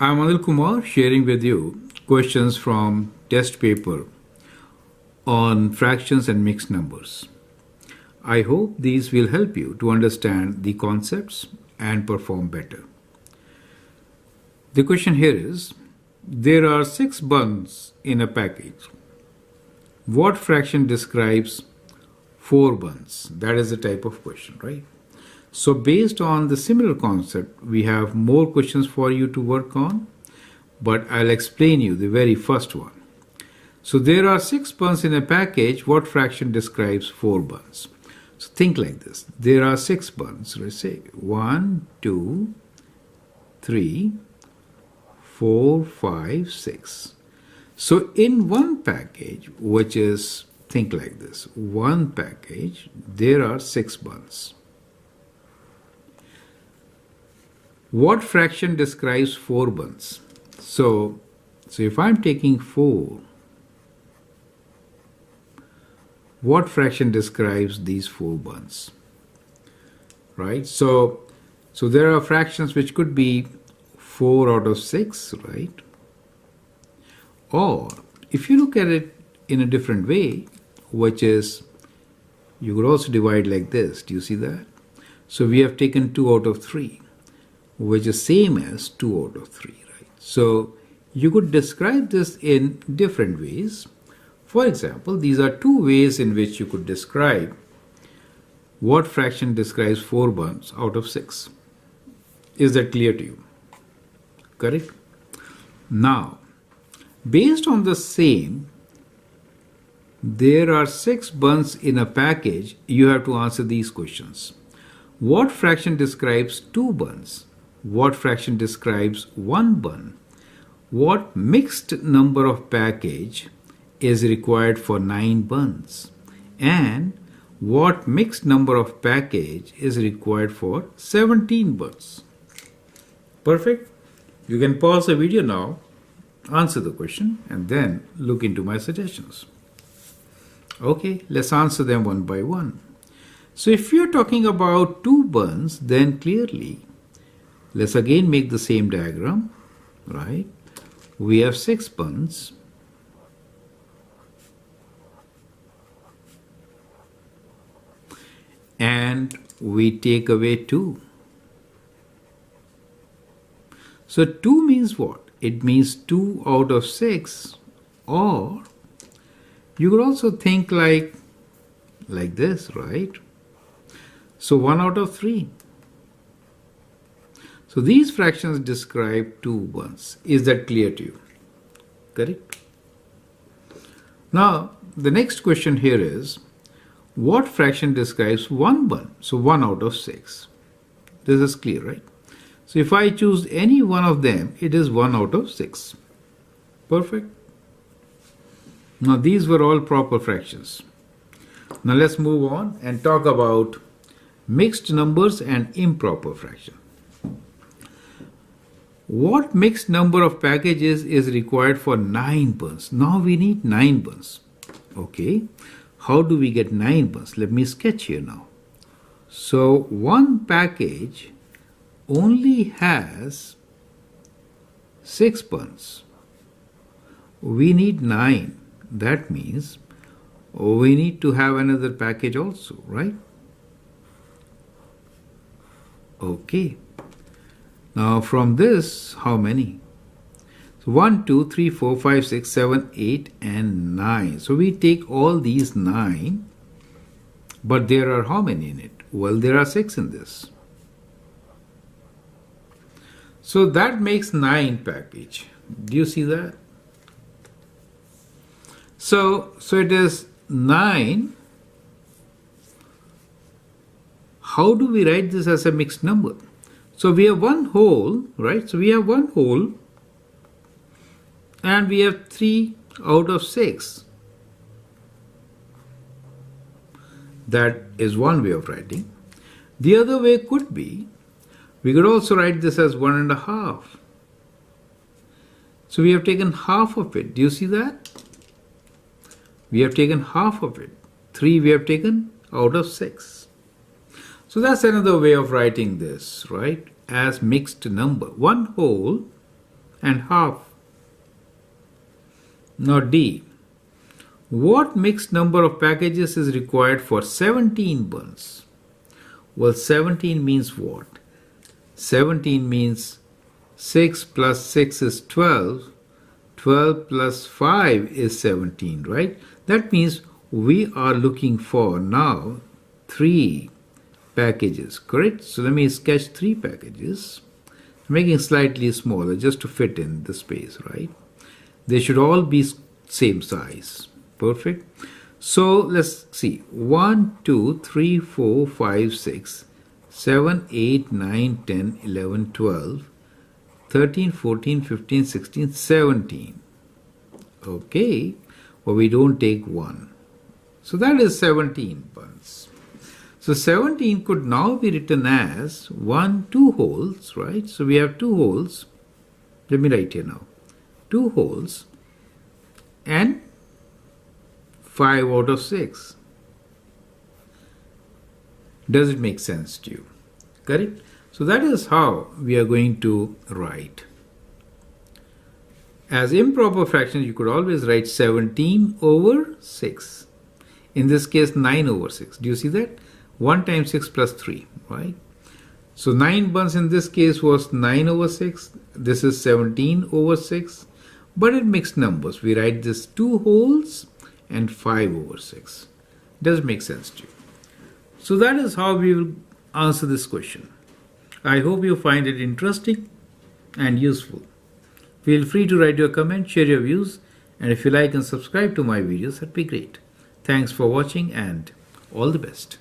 I'm Anil Kumar sharing with you questions from test paper on fractions and mixed numbers. I hope these will help you to understand the concepts and perform better. The question here is, there are 6 buns in a package. What fraction describes 4 buns? That is the type of question, right? So based on the similar concept, we have more questions for you to work on, but I'll explain you the very first one. So there are 6 buns in a package. What fraction describes 4 buns? So think like this. There are 6 buns. Let's say 1, 2, 3, 4, 5, 6. So in one package, which is, think like this, one package, there are 6 buns. What fraction describes 4 buns? So if I'm taking 4, what fraction describes these 4 buns? Right? So there are fractions which could be 4 out of 6, right? Or if you look at it in a different way, which is, you could also divide like this. Do you see that? So we have taken 2 out of 3. Which is same as 2 out of 3, right? So you could describe this in different ways. For example, these are 2 ways in which you could describe what fraction describes 4 buns out of 6. Is that clear to you? Correct? Now, based on the same, there are 6 buns in a package. You have to answer these questions. What fraction describes 2 buns? What fraction describes 1 bun? What mixed number of package is required for 9 buns? And what mixed number of package is required for 17 buns? Perfect. You can pause the video now, answer the question, and then look into my suggestions. Okay, let's answer them one by one. So if you're talking about 2 buns, then clearly, let's again make the same diagram, right? We have 6 buns. And we take away 2. So 2 means what? It means 2 out of 6, or you could also think like this, right? So 1 out of 3. So these fractions describe 2 buns. Is that clear to you? Correct? Now, the next question here is, what fraction describes 1 bun? So 1 out of 6. This is clear, right? So if I choose any one of them, it is 1 out of 6. Perfect. Now these were all proper fractions. Now let's move on and talk about mixed numbers and improper fraction. What mixed number of packages is required for 9 buns? Now we need 9 buns. Okay, how do we get 9 buns? Let me sketch here now. So one package only has 6 buns. We need 9. That means we need to have another package also, right? Okay. Now from this, how many? So 1, 2, 3, 4, 5, 6, 7, 8 and 9. So we take all these 9, but there are how many in it? Well, there are 6 in this. So that makes 9 package. Do you see that? So it is 9. How do we write this as a mixed number? So we have one whole, right? So we have one whole and we have 3 out of 6. That is one way of writing. The other way could be, we could also write this as 1.5. So we have taken half of it. Do you see that? We have taken half of it. 3 we have taken out of 6. So that's another way of writing this, right? As mixed number. One whole and half. Now D. What mixed number of packages is required for 17 buns? Well, 17 means what? 17 means 6 plus 6 is 12. 12 plus 5 is 17, right? That means we are looking for now 3 packages, correct? So let me sketch 3 packages. I'm making slightly smaller just to fit in the space, right? They should all be same size. Perfect. So let's see. 1, 2, 3, 4, 5, 6, 7, 8, 9, 10, 11, 12, 13, 14, 15, 16, 17. Okay. But we don't take 1. So that is 17 buns. So 17 could now be written as 2 holes, right? So we have 2 holes. Let me write here now. 2 holes and 5 out of 6. Does it make sense to you? Correct? So that is how we are going to write. As improper fractions, you could always write 17 over 6. In this case, 9 over 6. Do you see that? 1 times 6 plus 3, right? So 9 buns in this case was 9 over 6. This is 17 over 6. But in mixed numbers, we write this 2 wholes and 5 over 6. Does it make sense to you? So that is how we will answer this question. I hope you find it interesting and useful. Feel free to write your comment, share your views, and if you like and subscribe to my videos, that'd be great. Thanks for watching and all the best.